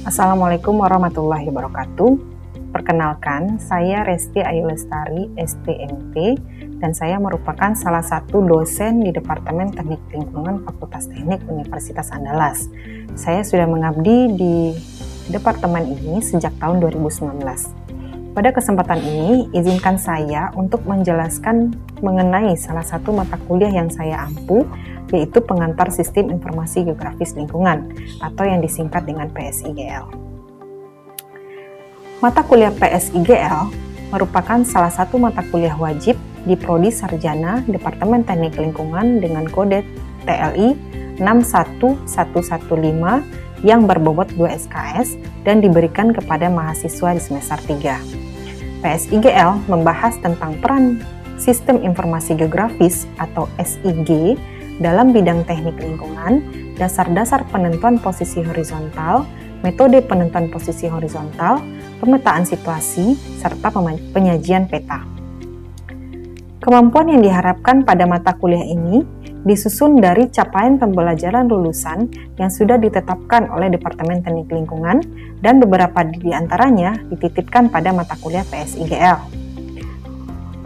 Assalamualaikum warahmatullahi wabarakatuh. Perkenalkan, saya Resti Ayu Lestari, STMT, dan saya merupakan salah satu dosen di Departemen Teknik Lingkungan Fakultas Teknik Universitas Andalas. Saya sudah mengabdi di departemen ini sejak tahun 2019. Pada kesempatan ini, izinkan saya untuk menjelaskan mengenai salah satu mata kuliah yang saya ampu, yaitu Pengantar Sistem Informasi Geografis Lingkungan, atau yang disingkat dengan PSIGL. Mata kuliah PSIGL merupakan salah satu mata kuliah wajib di Prodi Sarjana Departemen Teknik Lingkungan dengan kode TLI 61115 yang berbobot 2 SKS dan diberikan kepada mahasiswa di semester 3. PSIGL membahas tentang peran Sistem Informasi Geografis atau SIG dalam bidang teknik lingkungan, dasar-dasar penentuan posisi horizontal, metode penentuan posisi horizontal, pemetaan situasi, serta penyajian peta. Kemampuan yang diharapkan pada mata kuliah ini disusun dari capaian pembelajaran lulusan yang sudah ditetapkan oleh Departemen Teknik Lingkungan dan beberapa di antaranya dititipkan pada mata kuliah PSIGL.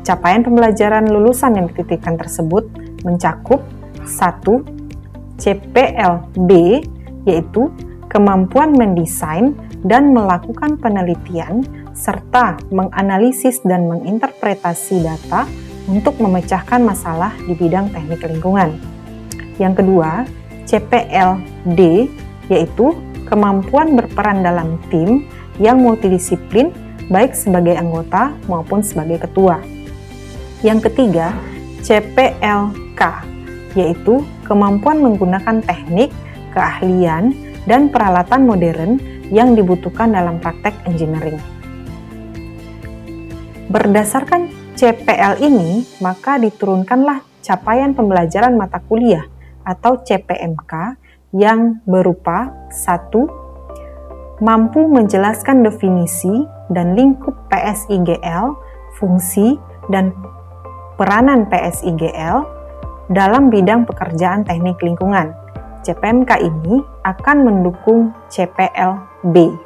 Capaian pembelajaran lulusan yang dititipkan tersebut mencakup 1. CPLB, yaitu kemampuan mendesain dan melakukan penelitian serta menganalisis dan menginterpretasi data untuk memecahkan masalah di bidang teknik lingkungan. Yang kedua, CPLD, yaitu kemampuan berperan dalam tim yang multidisiplin baik sebagai anggota maupun sebagai ketua. Yang ketiga, CPLK, yaitu kemampuan menggunakan teknik, keahlian, dan peralatan modern yang dibutuhkan dalam praktek engineering. Berdasarkan CPL ini, maka diturunkanlah capaian pembelajaran mata kuliah atau CPMK yang berupa 1. Mampu menjelaskan definisi dan lingkup PSIGL, fungsi, dan peranan PSIGL dalam bidang pekerjaan teknik lingkungan. CPMK ini akan mendukung CPLB.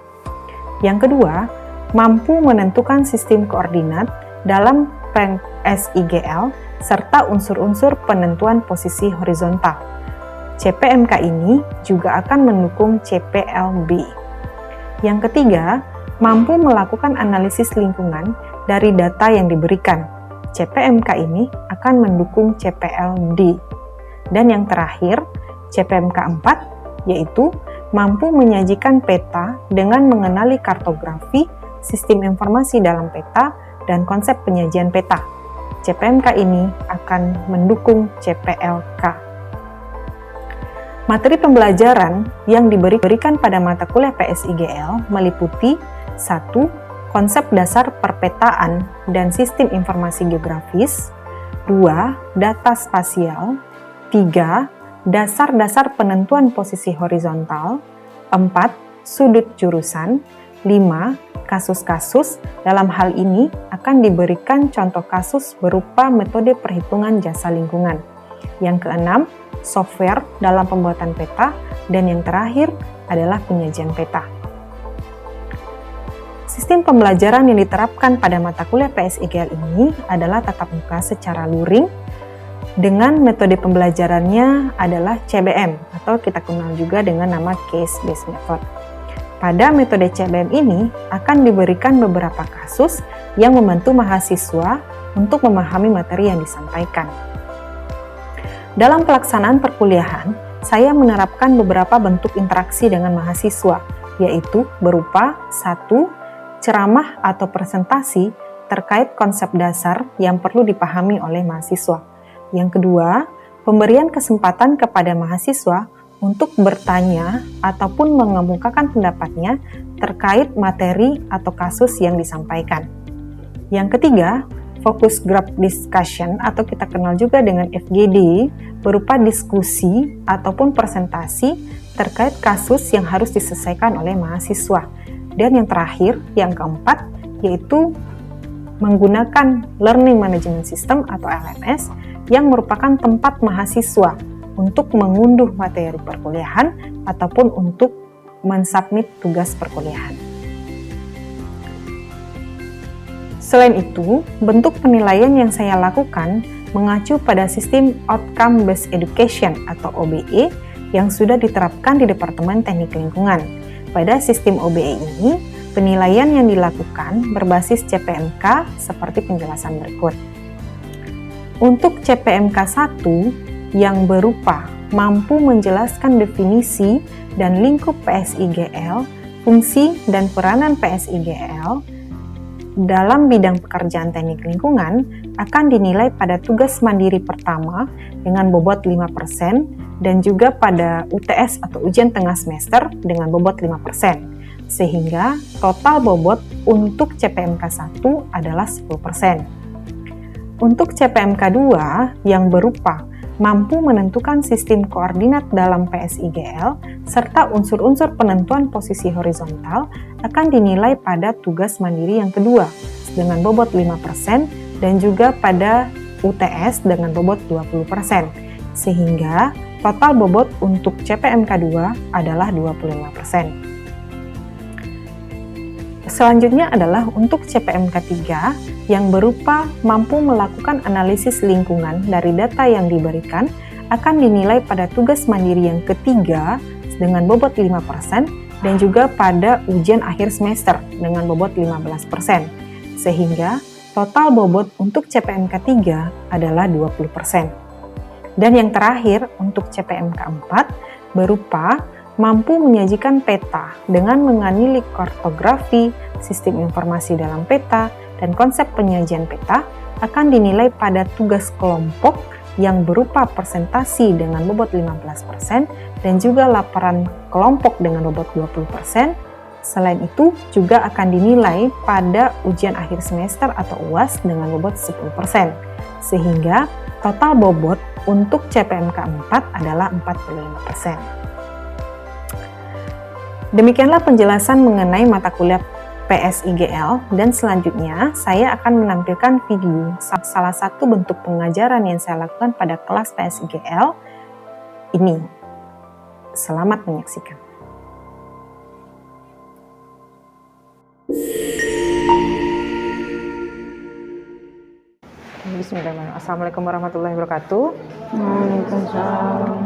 Yang kedua, mampu menentukan sistem koordinat dalam PSIGL serta unsur-unsur penentuan posisi horizontal. CPMK ini juga akan mendukung CPLB. Yang ketiga, mampu melakukan analisis lingkungan dari data yang diberikan. CPMK ini akan mendukung CPLD. Dan yang terakhir, CPMK 4, yaitu mampu menyajikan peta dengan mengenali kartografi, sistem informasi dalam peta, dan konsep penyajian peta. CPMK ini akan mendukung CPLK. Materi pembelajaran yang diberikan pada mata kuliah PSIGL meliputi 1. Konsep dasar perpetaan dan sistem informasi geografis, 2. Data spasial, 3. Dasar-dasar penentuan posisi horizontal, 4. Sudut jurusan, 5. Kasus-kasus, dalam hal ini akan diberikan contoh kasus berupa metode perhitungan jasa lingkungan. Yang keenam, software dalam pembuatan peta, dan yang terakhir adalah penyajian peta. Sistem pembelajaran yang diterapkan pada mata kuliah PSIGL ini adalah tatap muka secara luring dengan metode pembelajarannya adalah CBM atau kita kenal juga dengan nama Case Based Method. Pada metode CBM ini akan diberikan beberapa kasus yang membantu mahasiswa untuk memahami materi yang disampaikan. Dalam pelaksanaan perkuliahan, saya menerapkan beberapa bentuk interaksi dengan mahasiswa, yaitu berupa 1. Ceramah atau presentasi terkait konsep dasar yang perlu dipahami oleh mahasiswa. Yang kedua, pemberian kesempatan kepada mahasiswa untuk bertanya ataupun mengemukakan pendapatnya terkait materi atau kasus yang disampaikan. Yang ketiga, focus group discussion atau kita kenal juga dengan FGD berupa diskusi ataupun presentasi terkait kasus yang harus diselesaikan oleh mahasiswa. Dan yang terakhir, yang keempat, yaitu menggunakan Learning Management System atau LMS yang merupakan tempat mahasiswa untuk mengunduh materi perkuliahan ataupun untuk mensubmit tugas perkuliahan. Selain itu, bentuk penilaian yang saya lakukan mengacu pada sistem Outcome Based Education atau OBE yang sudah diterapkan di Departemen Teknik Lingkungan. Pada sistem OBE ini, penilaian yang dilakukan berbasis CPMK seperti penjelasan berikut. Untuk CPMK 1 yang berupa mampu menjelaskan definisi dan lingkup PSIGL, fungsi dan peranan PSIGL dalam bidang pekerjaan teknik lingkungan akan dinilai pada tugas mandiri pertama dengan bobot 5% dan juga pada UTS atau ujian tengah semester dengan bobot 5%, sehingga total bobot untuk CPMK 1 adalah 10%. Untuk CPMK 2 yang berupa mampu menentukan sistem koordinat dalam PSIGL serta unsur-unsur penentuan posisi horizontal akan dinilai pada tugas mandiri yang kedua dengan bobot 5% dan juga pada UTS dengan bobot 20%, sehingga total bobot untuk CPMK 2 adalah 25%. Selanjutnya adalah untuk CPMK 3 yang berupa mampu melakukan analisis lingkungan dari data yang diberikan akan dinilai pada tugas mandiri yang ketiga dengan bobot 5% dan juga pada ujian akhir semester dengan bobot 15%, sehingga total bobot untuk CPMK 3 adalah 20%. Dan yang terakhir untuk CPMK 4 berupa mampu menyajikan peta dengan menganilik kartografi, sistem informasi dalam peta, dan konsep penyajian peta akan dinilai pada tugas kelompok yang berupa presentasi dengan bobot 15% dan juga laporan kelompok dengan bobot 20%. Selain itu juga akan dinilai pada ujian akhir semester atau UAS dengan bobot 10%, sehingga total bobot untuk CPMK 4 adalah 45%. Demikianlah penjelasan mengenai mata kuliah PSIGL, dan selanjutnya saya akan menampilkan video salah satu bentuk pengajaran yang saya lakukan pada kelas PSIGL ini. Selamat menyaksikan. Bismillahirrahmanirrahim. Assalamualaikum warahmatullahi wabarakatuh. Waalaikumsalam.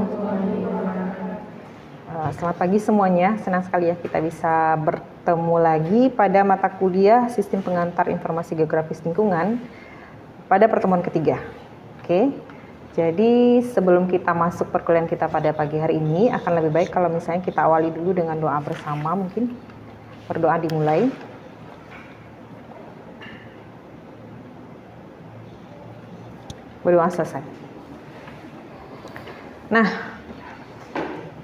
Selamat pagi semuanya, senang sekali ya kita bisa bertemu lagi pada mata kuliah Sistem Pengantar Informasi Geografis Lingkungan pada pertemuan ketiga. Oke, jadi sebelum kita masuk perkuliahan kita pada pagi hari ini, akan lebih baik kalau misalnya kita awali dulu dengan doa bersama, mungkin berdoa dimulai. Berdoa selesai. Nah,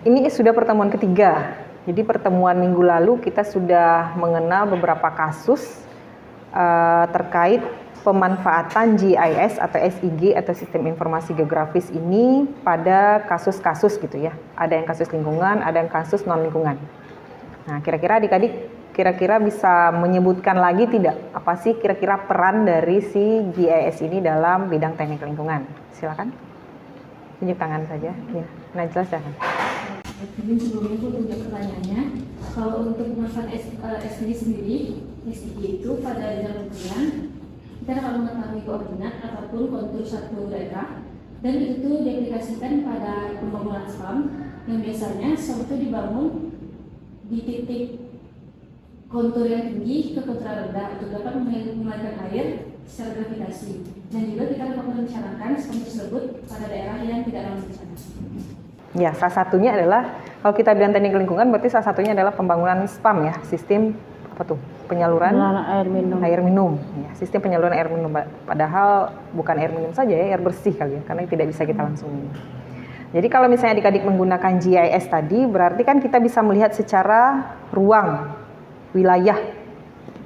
ini sudah pertemuan ketiga. Jadi pertemuan minggu lalu kita sudah mengenal beberapa kasus terkait pemanfaatan GIS atau SIG atau Sistem Informasi Geografis ini pada kasus-kasus gitu ya. Ada yang kasus lingkungan, ada yang kasus non-lingkungan. Nah, kira-kira adik-adik bisa menyebutkan lagi tidak apa sih kira-kira peran dari si GIS ini dalam bidang teknik lingkungan? Silakan. Tunjuk tangan saja. Ya. Najla silakan. Jadi sebelumnya itu untuk pertanyaannya, kalau untuk pemanfaatan SIG sendiri, SIG itu pada bidang lingkungan, kita akan mengetahui koordinat ataupun kontur satu daerah, dan itu diaplikasikan pada pembangunan SPAM yang biasanya SPAM itu dibangun di titik kontur yang tinggi ke kontur rendah untuk dapat mengalirkan air secara gravitasi, dan juga kita dapat merencanakan SPAM tersebut pada daerah yang tidak ramah bencana. Ya, salah satunya adalah kalau kita bilang teknik lingkungan berarti salah satunya adalah pembangunan SPAM ya, sistem apa tuh? Penyaluran air minum. Ya, sistem penyaluran air minum. Padahal bukan air minum saja ya, air bersih kali ya, karena tidak bisa kita langsung minum. Jadi kalau misalnya adik-adik menggunakan GIS tadi, berarti kan kita bisa melihat secara ruang, wilayah,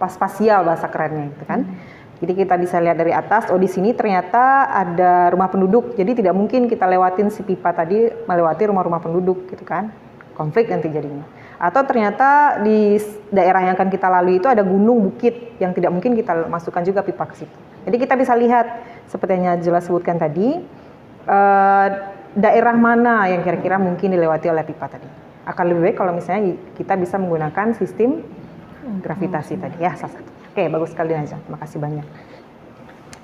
spasial bahasa kerennya itu kan. Jadi kita bisa lihat dari atas, oh di sini ternyata ada rumah penduduk. Jadi tidak mungkin kita lewatin si pipa tadi melewati rumah-rumah penduduk gitu kan. Konflik nanti jadinya. Atau ternyata di daerah yang akan kita lalui itu ada gunung, bukit yang tidak mungkin kita masukkan juga pipa ke situ. Jadi kita bisa lihat seperti yang jelas sebutkan tadi, daerah mana yang kira-kira mungkin dilewati oleh pipa tadi. Akan lebih baik kalau misalnya kita bisa menggunakan sistem gravitasi tadi ya, salah satu. Oke, bagus sekali Najwa. Terima kasih banyak.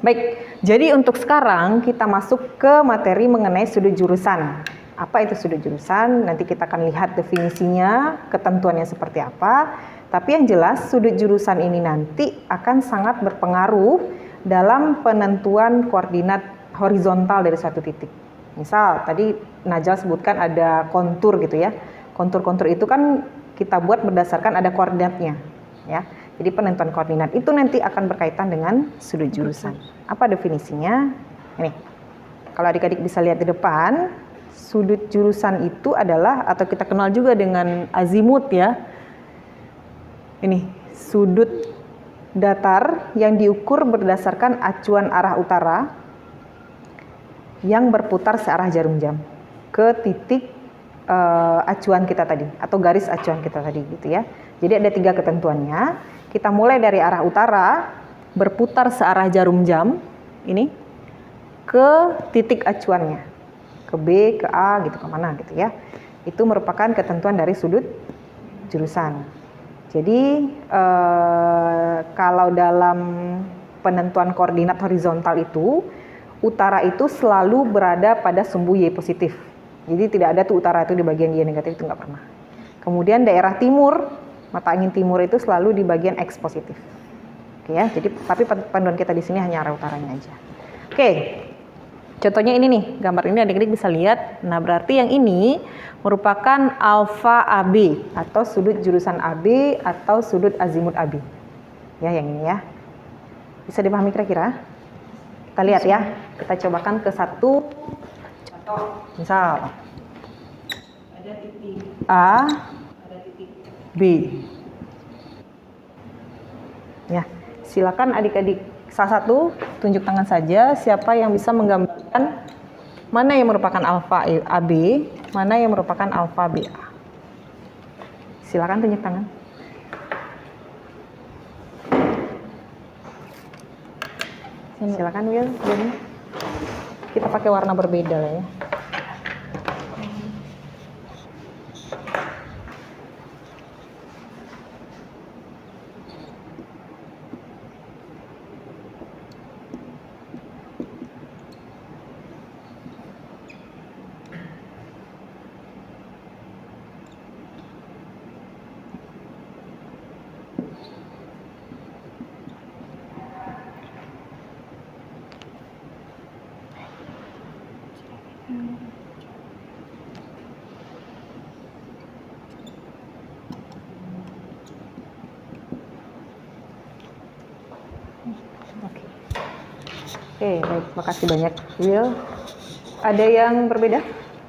Baik, jadi untuk sekarang kita masuk ke materi mengenai sudut jurusan. Apa itu sudut jurusan? Nanti kita akan lihat definisinya, ketentuannya seperti apa. Tapi yang jelas sudut jurusan ini nanti akan sangat berpengaruh dalam penentuan koordinat horizontal dari suatu titik. Misal tadi Najwa sebutkan ada kontur gitu ya. Kontur-kontur itu kan kita buat berdasarkan ada koordinatnya ya. Jadi penentuan koordinat itu nanti akan berkaitan dengan sudut jurusan. Apa definisinya? Ini. Kalau adik-adik bisa lihat di depan, sudut jurusan itu adalah atau kita kenal juga dengan azimut ya. Ini, sudut datar yang diukur berdasarkan acuan arah utara yang berputar searah jarum jam ke titik acuan kita tadi atau garis acuan kita tadi gitu ya. Jadi ada 3 ketentuannya. Kita mulai dari arah utara berputar searah jarum jam ini ke titik acuannya, ke B, ke A gitu, kemana gitu ya. Itu merupakan ketentuan dari sudut jurusan. Jadi kalau dalam penentuan koordinat horizontal itu, utara itu selalu berada pada sumbu Y positif. Jadi tidak ada tuh utara itu di bagian Y negatif, itu nggak pernah. Kemudian daerah timur, mata angin timur itu selalu di bagian X positif. Oke ya, jadi tapi panduan kita di sini hanya arah utaranya aja. Oke, contohnya ini nih, gambar ini adik-adik bisa lihat. Nah berarti yang ini merupakan alfa AB atau sudut jurusan AB atau sudut azimut AB. Ya yang ini ya. Bisa dipahami kira-kira? Kita lihat ya, kita cobakan ke satu contoh. Misal ada titik A, ada titik B. Ya, silakan adik-adik salah satu tunjuk tangan saja siapa yang bisa menggambarkan mana yang merupakan alfa AB, mana yang merupakan alfa BA. Silakan tunjuk tangan. Silakan Will, Jenny. Kita pakai warna berbeda lah ya. Oke, baik, makasih banyak Will. Ada yang berbeda?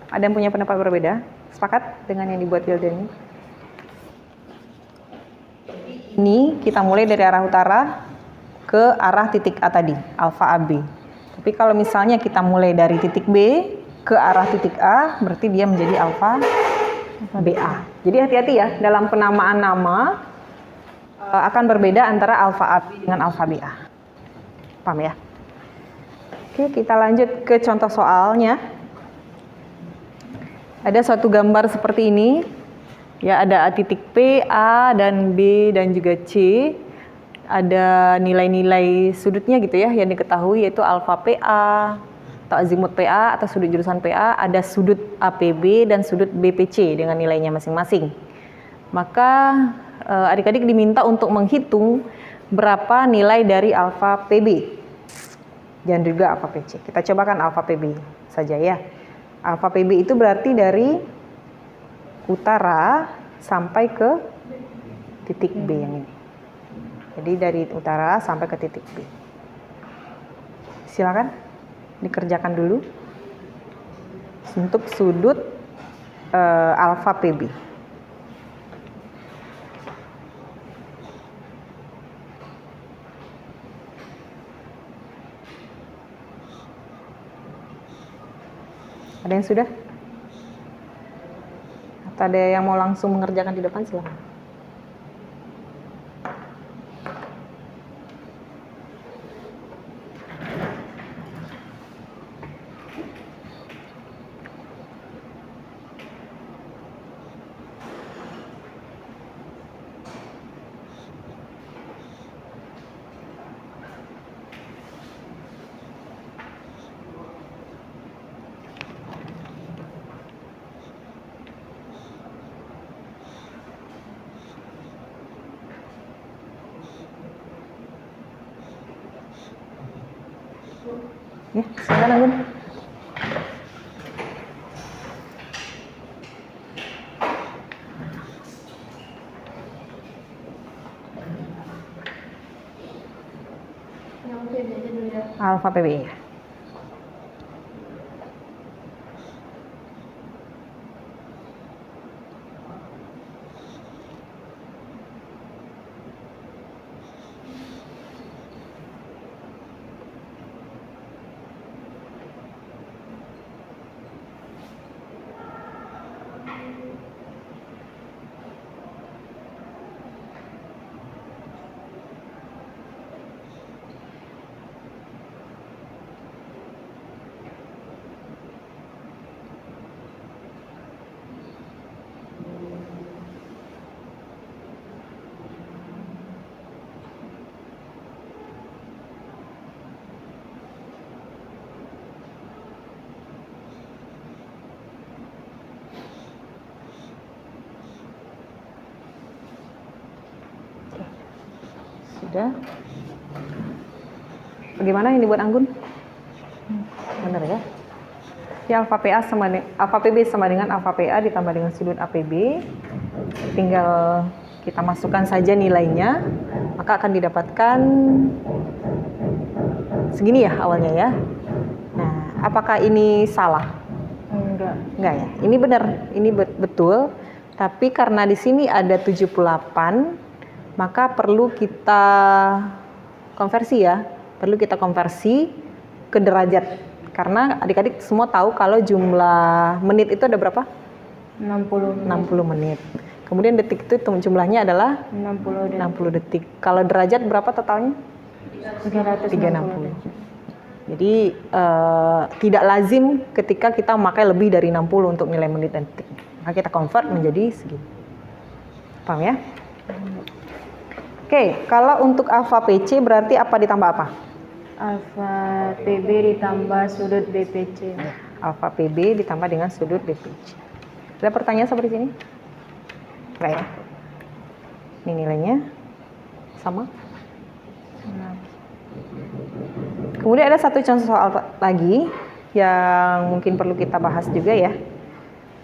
Ada yang punya pendapat berbeda? Sepakat dengan yang dibuat Will dan ini? Ini kita mulai dari arah utara ke arah titik A tadi, alfa AB. Tapi kalau misalnya kita mulai dari titik B ke arah titik A, berarti dia menjadi alfa BA. Jadi hati-hati ya, dalam penamaan nama akan berbeda antara alfa AB dengan alfa BA. Paham ya? Oke, kita lanjut ke contoh soalnya. Ada suatu gambar seperti ini. Ya, ada titik P, A, dan B, dan juga C. Ada nilai-nilai sudutnya gitu ya, yang diketahui yaitu alfa PA, atau azimut PA, atau sudut jurusan PA. Ada sudut APB dan sudut BPC dengan nilainya masing-masing. Maka adik-adik diminta untuk menghitung berapa nilai dari alfa PB. Dan juga alfa PC. Kita cobakan alfa PB saja ya. Alfa PB itu berarti dari utara sampai ke titik B yang ini. Jadi dari utara sampai ke titik B. Silakan dikerjakan dulu untuk sudut alfa PB. Ada yang sudah? Atau ada yang mau langsung mengerjakan di depan? Silakan. Ya, silakan Anggun. Yang PB aja dulu ya. Alfa PB. Sudah. Bagaimana yang dibuat Anggun? Benar ya? Ya, alfa PB sama dengan alfa PA ditambah dengan sudut APB. Tinggal kita masukkan saja nilainya, maka akan didapatkan segini ya awalnya ya. Nah, apakah ini salah? Enggak ya. Ini benar, ini betul. Tapi karena di sini ada 78, maka perlu kita konversi ya. Perlu kita konversi ke derajat. Karena adik-adik semua tahu kalau jumlah menit itu ada berapa? 60 menit. Kemudian detik itu jumlahnya adalah 60 detik. Kalau derajat berapa totalnya? 360. Jadi tidak lazim ketika kita memakai lebih dari 60 untuk nilai menit dan detik. Maka kita convert menjadi segini. Paham ya? Oke, kalau untuk alfa PC berarti apa ditambah apa? Alfa PB ditambah sudut BPC. Alfa PB ditambah dengan sudut BPC. Ada pertanyaan seperti sini? Enggak ya? Ini nilainya sama? Kemudian ada satu contoh soal lagi yang mungkin perlu kita bahas juga ya.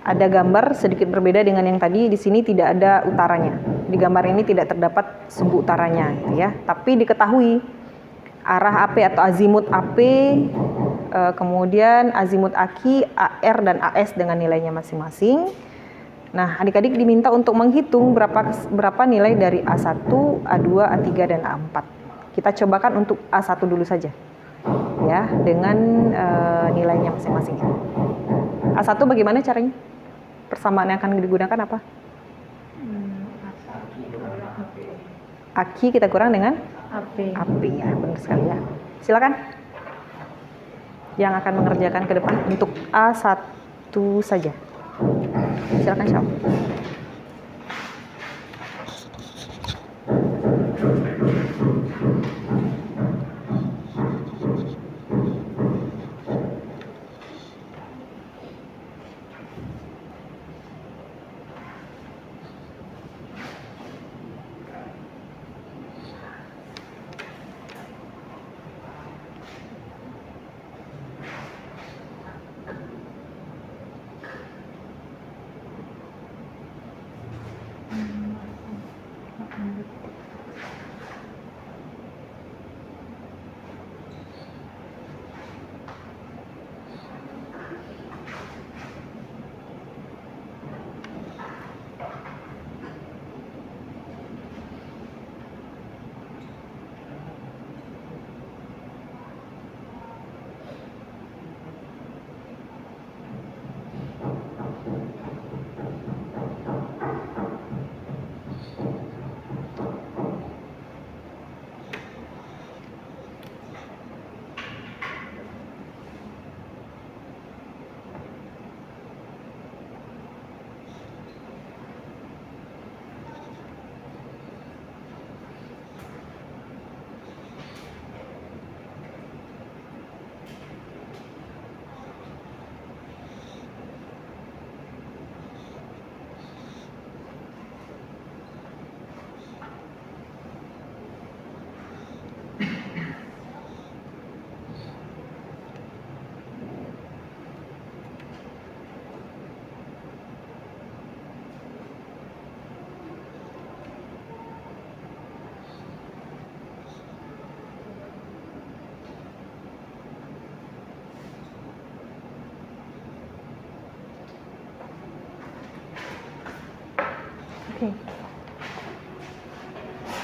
Ada gambar sedikit berbeda dengan yang tadi. Di sini tidak ada utaranya. Di gambar ini tidak terdapat sumbu utaranya, gitu ya. Tapi diketahui arah AP atau azimut AP, kemudian azimut AQ, AR dan AS dengan nilainya masing-masing. Nah, adik-adik diminta untuk menghitung berapa nilai dari A1, A2, A3 dan A4. Kita cobakan untuk A1 dulu saja, ya, dengan nilainya masing-masing. A1 bagaimana caranya? Persamaan yang akan digunakan apa? AQ kita kurang dengan AP. AP ya, benar sekali ya. Silakan. Yang akan mengerjakan ke depan untuk A1 saja. Silakan Syam.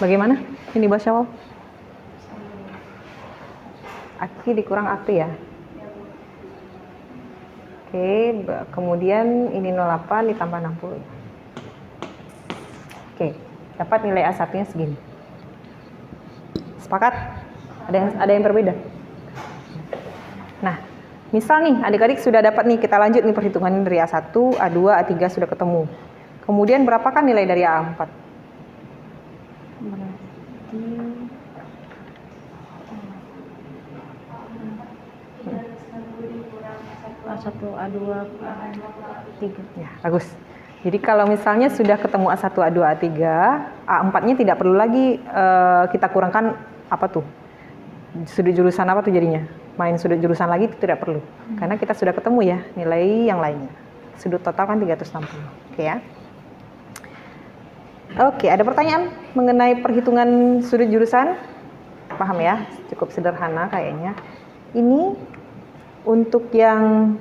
Bagaimana? Ini bahasa Syawal? Aki dikurang akti ya. Oke, kemudian ini 08 ditambah 60. Oke, dapat nilai A1-nya segini. Sepakat? Ada yang berbeda? Nah, misal nih adik-adik sudah dapat nih, kita lanjut nih perhitungannya dari A1, A2, A3 sudah ketemu. Kemudian berapakah nilai dari A4? Berarti A1, A2, A3. Ya, bagus. Jadi kalau misalnya sudah ketemu A1, A2, A3, A4-nya tidak perlu lagi kita kurangkan apa tuh? Sudut jurusan apa tuh jadinya? Main sudut jurusan lagi itu tidak perlu. Karena kita sudah ketemu ya nilai yang lainnya. Sudut total kan 360. Oke ya. Oke, ada pertanyaan mengenai perhitungan sudut jurusan? Paham ya? Cukup sederhana kayaknya. Ini untuk yang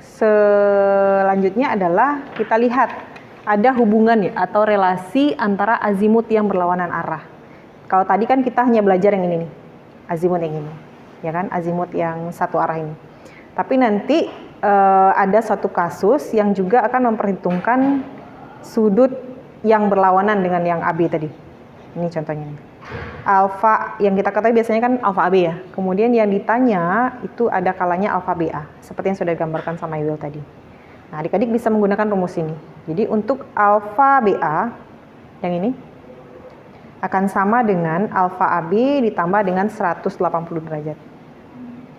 selanjutnya adalah kita lihat ada hubungan ya atau relasi antara azimut yang berlawanan arah. Kalau tadi kan kita hanya belajar yang ini nih, azimut yang ini, ya kan, azimut yang satu arah ini. Tapi nanti ada satu kasus yang juga akan memperhitungkan sudut yang berlawanan dengan yang AB tadi. Ini contohnya. Alfa yang kita ketahui biasanya kan alfa AB ya. Kemudian yang ditanya itu ada kalanya alfa BA, seperti yang sudah digambarkan sama Iwil tadi. Nah, adik-adik bisa menggunakan rumus ini. Jadi untuk alfa BA yang ini akan sama dengan alfa AB ditambah dengan 180 derajat.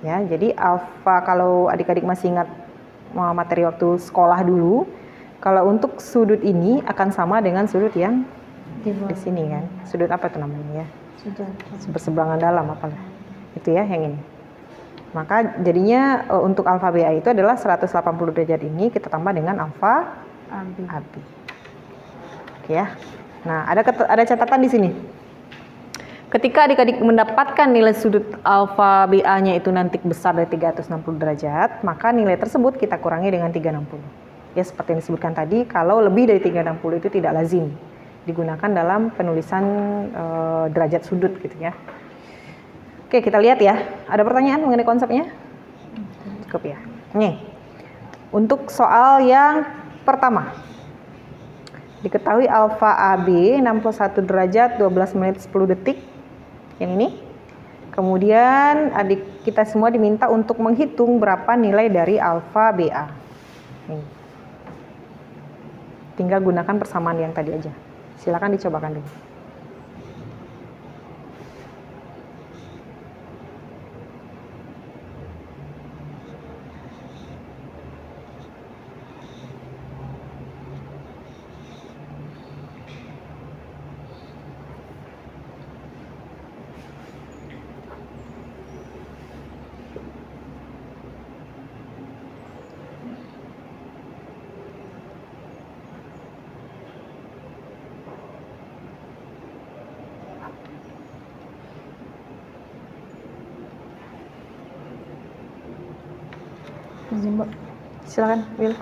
Ya, jadi alfa kalau adik-adik masih ingat materi waktu sekolah dulu, kalau untuk sudut ini akan sama dengan sudut yang di sini kan. Sudut apa itu namanya ya? Berseberangan dalam apalah. Itu ya yang ini. Maka jadinya untuk alfa BA itu adalah 180 derajat ini kita tambah dengan alfa AB. Oke ya. Nah, ada catatan di sini. Ketika adik-adik mendapatkan nilai sudut alfa BA-nya itu nanti besar dari 360 derajat, maka nilai tersebut kita kurangi dengan 360. Ya, seperti yang disebutkan tadi, kalau lebih dari 360 itu tidak lazim digunakan dalam penulisan derajat sudut gitu ya. Oke, kita lihat ya. Ada pertanyaan mengenai konsepnya? Cukup ya. Nih, untuk soal yang pertama. Diketahui alfa AB 61 derajat 12 menit 10 detik. Yang ini. Kemudian adik kita semua diminta untuk menghitung berapa nilai dari alfa BA. Nih. Tinggal gunakan persamaan yang tadi aja. Silakan dicobakan dulu. Silakan, Will.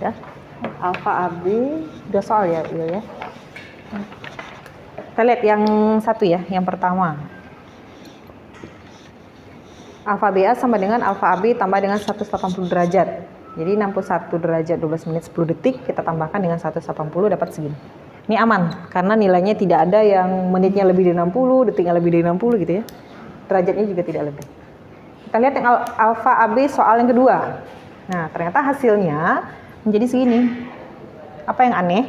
Udah. Alfa AB, udah soal ya, ya. Kita lihat yang satu ya, yang pertama. Alfa BA sama dengan alfa AB tambah dengan 180 derajat. Jadi 61 derajat 12 menit 10 detik, kita tambahkan dengan 180 dapat segini. Ini aman, karena nilainya tidak ada yang menitnya lebih dari 60, detiknya lebih dari 60 gitu ya. Derajatnya juga tidak lebih. Kita lihat yang alfa AB soal yang kedua. Nah, ternyata hasilnya menjadi segini. Apa yang aneh?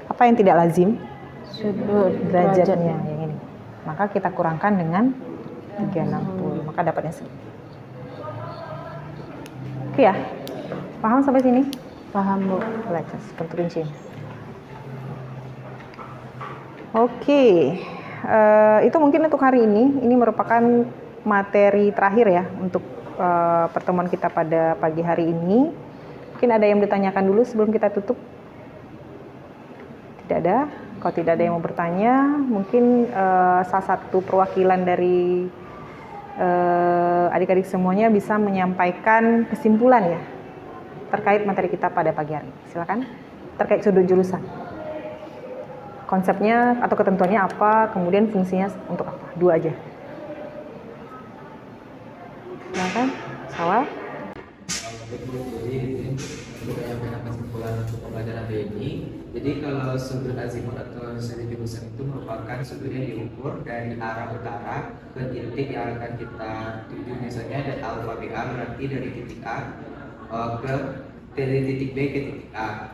Apa yang tidak lazim? Sudut Derajatnya yang ini. Maka kita kurangkan dengan 360. Maka dapatnya segini. Oke ya? Paham sampai sini? Paham, Bu. Let's bentuk kunci. Oke. Itu mungkin untuk hari ini. Ini merupakan materi terakhir ya untuk pertemuan kita pada pagi hari ini. Mungkin ada yang ditanyakan dulu sebelum kita tutup? Tidak ada. Kalau tidak ada yang mau bertanya, mungkin salah satu perwakilan dari adik-adik semuanya bisa menyampaikan kesimpulan ya terkait materi kita pada pagi hari. Silakan. Terkait sudut jurusan. Konsepnya atau ketentuannya apa, kemudian fungsinya untuk apa? 2 aja. Silakan. Sawal. Jadi untuk menyampaikan kesimpulan untuk pembelajaran hari ini. Jadi kalau sudut azimut atau sudut jurusan itu merupakan sudut yang diukur dari arah utara ke titik yang akan kita tuju. Misalnya dari alfa BA berarti dari titik A dari titik B ke titik A.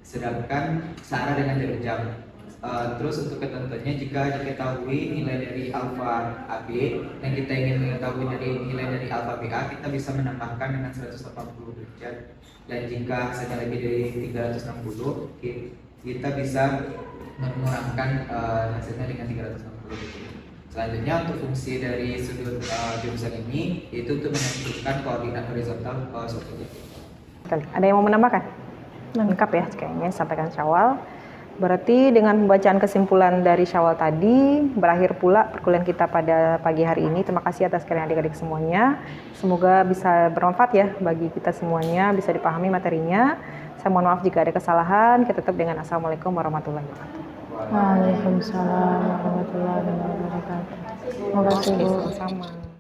Sedangkan searah dengan jarak jam. Terus untuk ketentuannya jika diketahui nilai dari alfa AB dan kita ingin mengetahui nilai dari alfa BA, kita bisa menambahkan dengan 180 derajat, dan jika hasilnya lebih dari 360 kita bisa mengurangkan hasilnya dengan 360 derajat. Selanjutnya untuk fungsi dari sudut jurusan ini yaitu untuk menentukan koordinat horizontal ke suatu titik. Ada yang mau menambahkan? Lengkap ya kayaknya sampaikan Syawal. Berarti dengan pembacaan kesimpulan dari Syawal tadi, berakhir pula perkuliahan kita pada pagi hari ini. Terima kasih atas kalian adik-adik semuanya. Semoga bisa bermanfaat ya bagi kita semuanya, bisa dipahami materinya. Saya mohon maaf jika ada kesalahan. Kita tutup dengan Assalamualaikum warahmatullahi wabarakatuh. Waalaikumsalam warahmatullahi wabarakatuh. Terima kasih, Bu. Sama-sama.